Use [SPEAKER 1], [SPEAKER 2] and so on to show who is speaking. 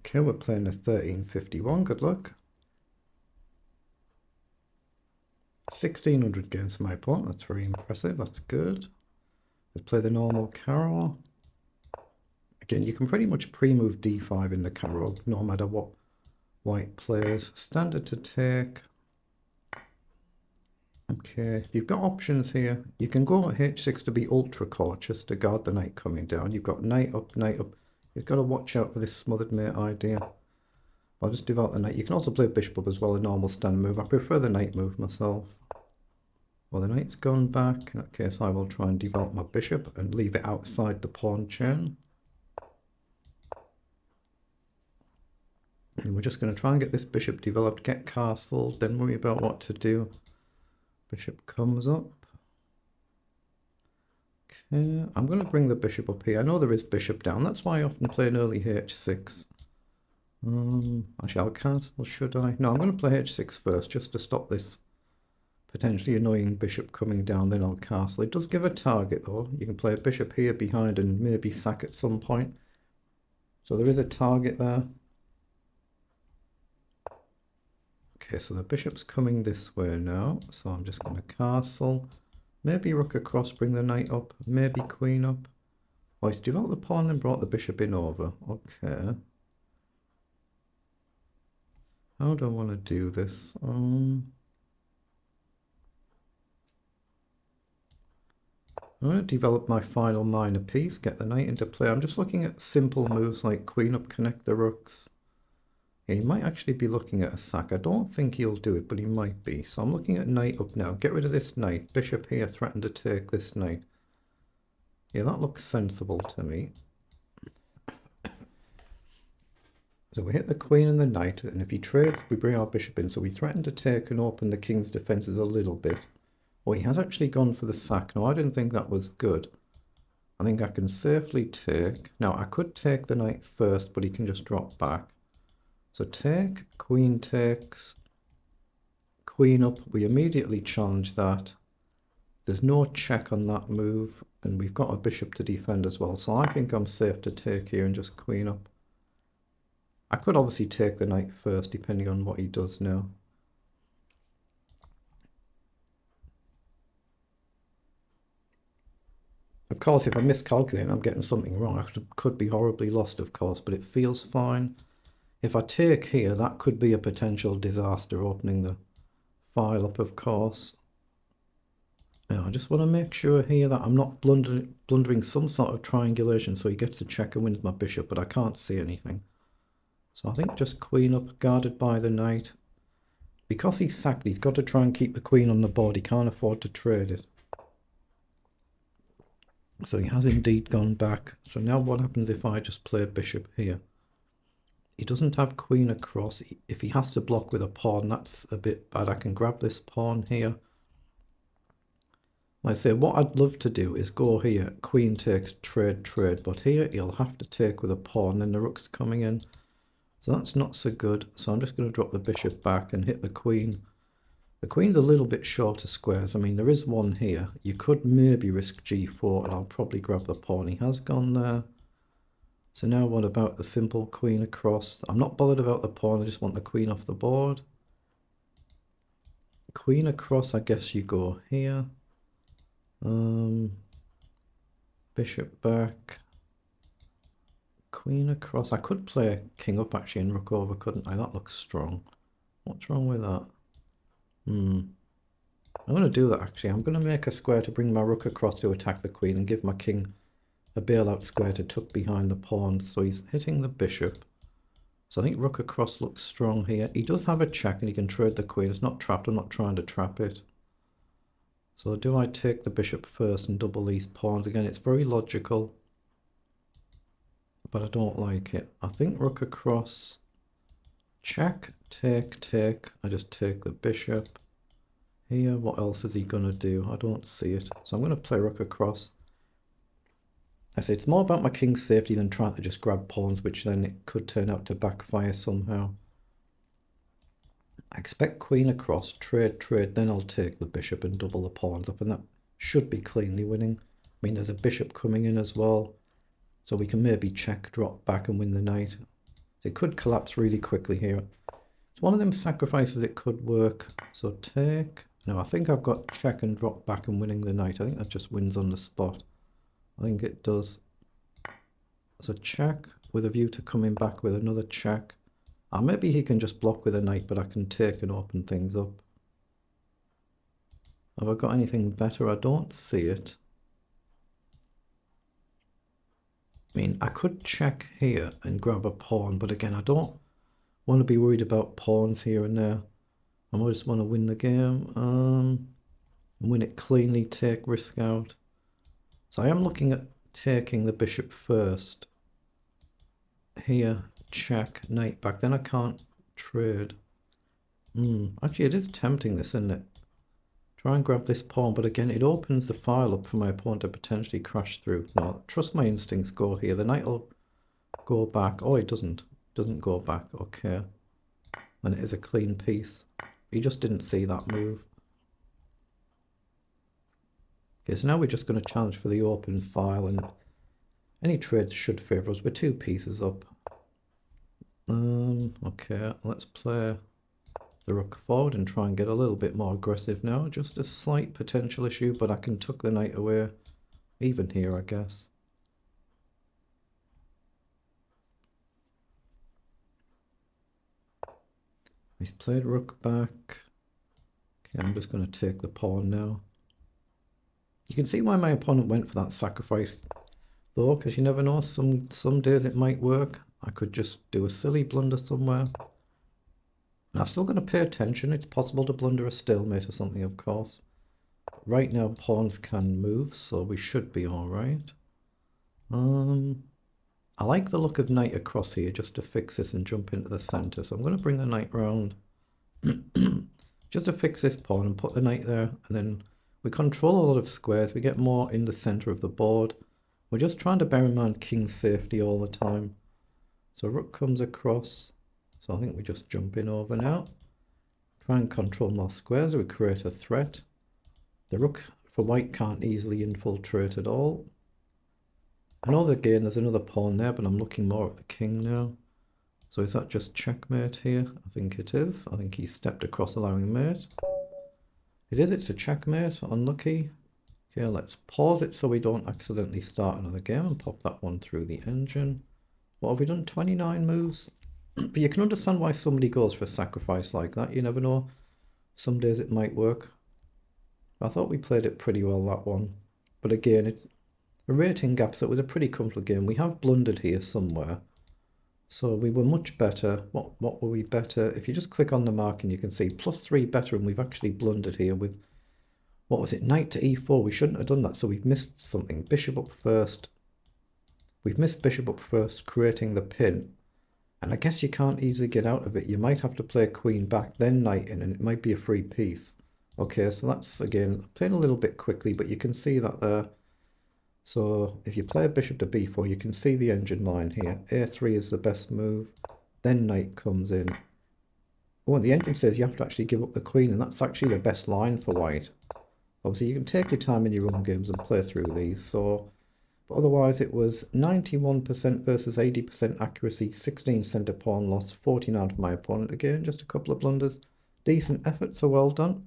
[SPEAKER 1] Okay, we're playing a 1351. Good luck. 1600 games for my opponent. That's very impressive. That's good. Let's play the normal carrow. Again, you can pretty much pre-move d5 in the carrow, no matter what white plays. Standard to take. Okay, you've got options here. You can go h6 to be ultra cautious to guard the knight coming down. You've got knight up, knight up. You've got to watch out for this smothered mate idea. I'll just develop the knight. You can also play bishop up as well, a normal stand move. I prefer the knight move myself. Well, the knight's gone back. In that case, I will try and develop my bishop and leave it outside the pawn chain. And we're just going to try and get this bishop developed, get castled, then worry about what to do. Bishop comes up. Okay, I'm going to bring the bishop up here. I know there is bishop down. That's why I often play an early h6. Actually, I'll castle, should I? No, I'm going to play h6 first, just to stop this potentially annoying bishop coming down, then I'll castle. It does give a target, though. You can play a bishop here behind and maybe sack at some point. So there is a target there. Okay, so the bishop's coming this way now, so I'm just going to castle. Maybe rook across, bring the knight up, maybe queen up. Oh, he's developed the pawn and brought the bishop in over. Okay. How do I want to do this? I'm going to develop my final minor piece, get the knight into play. I'm just looking at simple moves like queen up, connect the rooks. Yeah, he might actually be looking at a sack. I don't think he'll do it, but he might be. So I'm looking at knight up now. Get rid of this knight. Bishop here, threaten to take this knight. Yeah, that looks sensible to me. So we hit the queen and the knight, and if he trades, we bring our bishop in. So we threaten to take and open the king's defenses a little bit. Oh, he has actually gone for the sack. No, I didn't think that was good. I think I can safely take. Now, I could take the knight first, but he can just drop back. So take, queen takes, queen up. We immediately challenge that. There's no check on that move, and we've got a bishop to defend as well. So I think I'm safe to take here and just queen up. I could obviously take the knight first, depending on what he does now. Of course, if I miscalculate and I'm getting something wrong, I could be horribly lost, of course, but it feels fine. If I take here, that could be a potential disaster, opening the file up, of course. Now, I just want to make sure here that I'm not blundering some sort of triangulation, so he gets a check and wins my bishop, but I can't see anything. So I think just queen up, guarded by the knight. Because he's sacked, he's got to try and keep the queen on the board. He can't afford to trade it. So he has indeed gone back. So now what happens if I just play bishop here? He doesn't have queen across. If he has to block with a pawn, that's a bit bad. I can grab this pawn here. Like I say, what I'd love to do is go here, queen takes, trade, trade. But here he'll have to take with a pawn, then the rook's coming in. So that's not so good. So I'm just going to drop the bishop back and hit the queen. The queen's a little bit short of squares. I mean, there is one here. You could maybe risk g4, and I'll probably grab the pawn. He has gone there. So now what about the simple queen across? I'm not bothered about the pawn. I just want the queen off the board. Queen across, I guess you go here. Bishop back. Queen across. I could play king up actually and rook over, couldn't I? That looks strong. What's wrong with that? I'm going to do that actually. I'm going to make a square to bring my rook across to attack the queen and give my king a bailout square to tuck behind the pawn. So he's hitting the bishop. So I think rook across looks strong here. He does have a check and he can trade the queen. It's not trapped. I'm not trying to trap it. So do I take the bishop first and double these pawns? Again, it's very logical, but I don't like it. I think rook across, check, take, take. I just take the bishop. Here, what else is he going to do? I don't see it. So I'm going to play rook across. I say it's more about my king's safety than trying to just grab pawns, which then it could turn out to backfire somehow. I expect queen across, trade, trade, then I'll take the bishop and double the pawns up, and that should be cleanly winning. I mean, there's a bishop coming in as well, so we can maybe check, drop back and win the knight. It could collapse really quickly here. It's one of them sacrifices it could work. So take. No, I think I've got check and drop back and winning the knight. I think that just wins on the spot. I think it does. So check with a view to coming back with another check. Maybe he can just block with a knight, but I can take and open things up. Have I got anything better? I don't see it. I mean, I could check here and grab a pawn, but again, I don't want to be worried about pawns here and there. I just want to win the game. Win it cleanly, take risk out. So I am looking at taking the bishop first. Here, check, knight back. Then I can't trade. Actually, it is tempting this, isn't it? Try and grab this pawn, but again, it opens the file up for my opponent to potentially crash through. No, trust my instincts, go here. The knight will go back. Oh, it doesn't. Doesn't go back. Okay. And it is a clean piece. He just didn't see that move. Okay, so now we're just going to challenge for the open file, and any trades should favour us. We're 2 pieces up. Okay, let's play the rook forward and try and get a little bit more aggressive now. Just a slight potential issue, but I can tuck the knight away even here, I guess. He's played rook back. Okay, I'm just going to take the pawn now. You can see why my opponent went for that sacrifice though, because you never know, some days it might work. I could just do a silly blunder somewhere. And I'm still going to pay attention. It's possible to blunder a stalemate or something, of course. But right now, pawns can move, so we should be alright. I like the look of knight across here, just to fix this and jump into the centre. So I'm going to bring the knight round. Just to fix this pawn and put the knight there. And then we control a lot of squares. We get more in the centre of the board. We're just trying to bear in mind king's safety all the time. So rook comes across. So I think we just jump in over now. Try and control more squares. We create a threat. The rook for white can't easily infiltrate at all. I know that again there's another pawn there, but I'm looking more at the king now. So is that just checkmate here? I think it is. I think he stepped across allowing mate. It is, it's a checkmate. Unlucky. Okay, let's pause it so we don't accidentally start another game and pop that one through the engine. What have we done? 29 moves? But you can understand why somebody goes for a sacrifice like that. You never know. Some days it might work. I thought we played it pretty well, that one. But again, it's a rating gap, so it was a pretty comfortable game. We have blundered here somewhere. So we were much better. What were we better? If you just click on the marking, you can see +3 better, and we've actually blundered here with, what was it, knight to e4. We shouldn't have done that, so we've missed something. Bishop up first. We've missed bishop up first, creating the pin. And I guess you can't easily get out of it. You might have to play queen back, then knight in, and it might be a free piece. Okay, so that's, again, playing a little bit quickly, but you can see that there. So if you play a bishop to b4, you can see the engine line here. a3 is the best move. Then knight comes in. Oh, the engine says you have to actually give up the queen, and that's actually the best line for white. Obviously, you can take your time in your own games and play through these. So, but otherwise, it was 91% versus 80% accuracy, 16 centre pawn loss, 49 for my opponent. Again, just a couple of blunders. Decent effort, so well done.